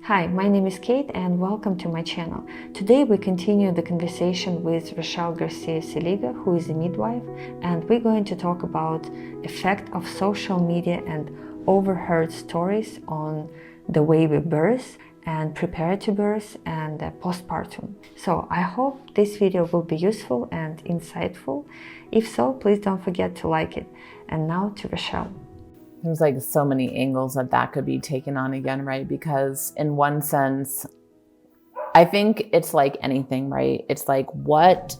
Hi, my name is Kate and welcome to my channel. Today we continue the conversation with Rochelle Garcia Seliga, who is a midwife, and we're going to talk about effect of social media and overheard stories on the way we birth and prepare to birth and postpartum. So I hope this video will be useful and insightful. If so, please don't forget to like it. And now to Rochelle. There's like so many angles that could be taken on again, right? Because in one sense, I think it's like anything, right? It's like, what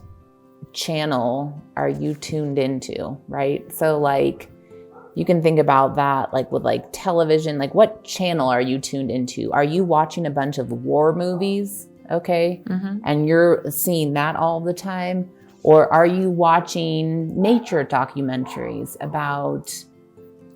channel are you tuned into, right? So like, you can think about that like with like television, like what channel are you tuned into? Are you watching a bunch of war movies, okay? And you're seeing that all the time? Or are you watching nature documentaries about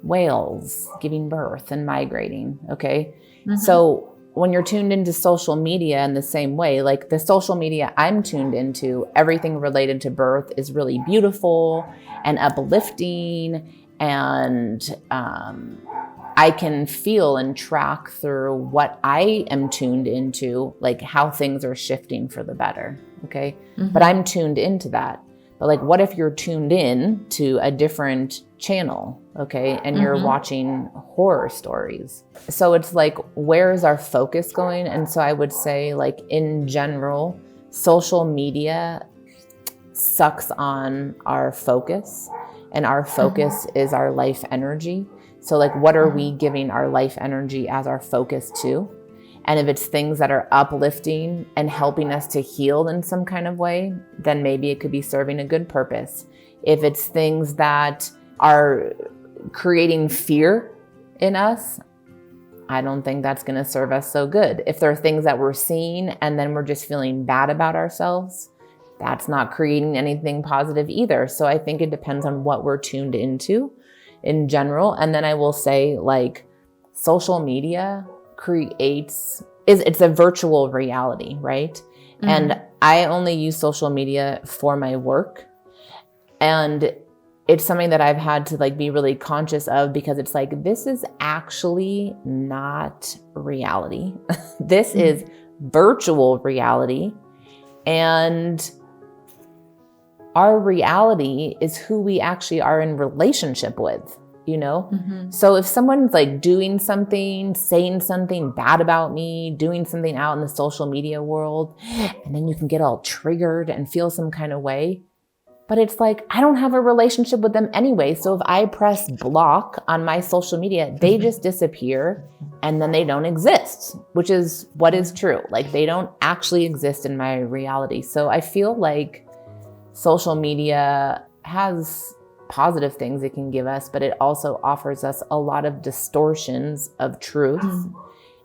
whales giving birth and migrating, okay? So when you're tuned into social media in the same way, like the social media I'm tuned into, everything related to birth is really beautiful and uplifting, and I can feel and track through what I am tuned into, like how things are shifting for the better, okay? But I'm tuned into that. But like, what if you're tuned in to a different channel, okay? And you're watching horror stories. So it's like, where is our focus going? And so I would say, like, in general, social media sucks on our focus, and our focus is our life energy. So like, what are we giving our life energy as our focus to? And if it's things that are uplifting and helping us to heal in some kind of way, then maybe it could be serving a good purpose. If it's things that are creating fear in us, I don't think that's going to serve us so good. If there are things that we're seeing and then we're just feeling bad about ourselves, that's not creating anything positive either. So I think it depends on what we're tuned into in general. And then I will say, like, social media it's a virtual reality, right? And I only use social media for my work. And it's something that I've had to like be really conscious of, because it's like, this is actually not reality. This is virtual reality. And our reality is who we actually are in relationship with, you know? So if someone's like doing something, saying something bad about me, doing something out in the social media world, and then you can get all triggered and feel some kind of way. But it's like, I don't have a relationship with them anyway. So if I press block on my social media, they just disappear and then they don't exist, which is what is true. Like, they don't actually exist in my reality. So I feel like social media has positive things it can give us, but it also offers us a lot of distortions of truth.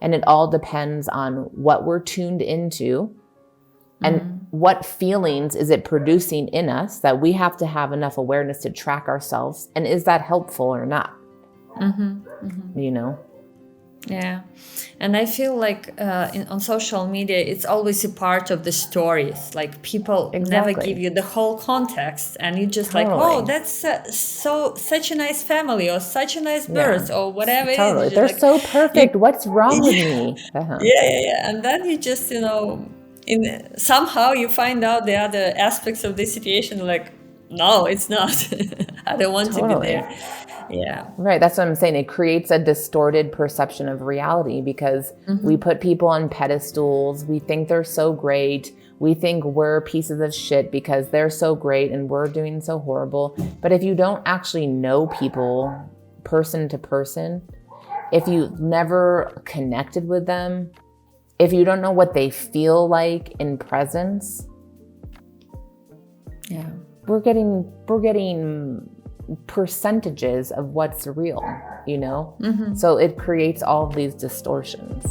And it all depends on what we're tuned into and what feelings is it producing in us, that we have to have enough awareness to track ourselves. And is that helpful or not? You know? Yeah. And I feel like on social media, it's always a part of the stories. Like, people never give you the whole context, and you just like, oh, that's such a nice family, or such a nice birth, or whatever it is. They're like, so perfect. What's wrong with me? Yeah. And then you just, somehow you find out the other aspects of the situation, like, no, it's not. I don't want to be there. Yeah. Right. That's what I'm saying. It creates a distorted perception of reality, because we put people on pedestals. We think they're so great. We think we're pieces of shit because they're so great and we're doing so horrible. But if you don't actually know people person to person, if you never connected with them, if you don't know what they feel like in presence, we're getting percentages of what's real, you know? So it creates all of these distortions.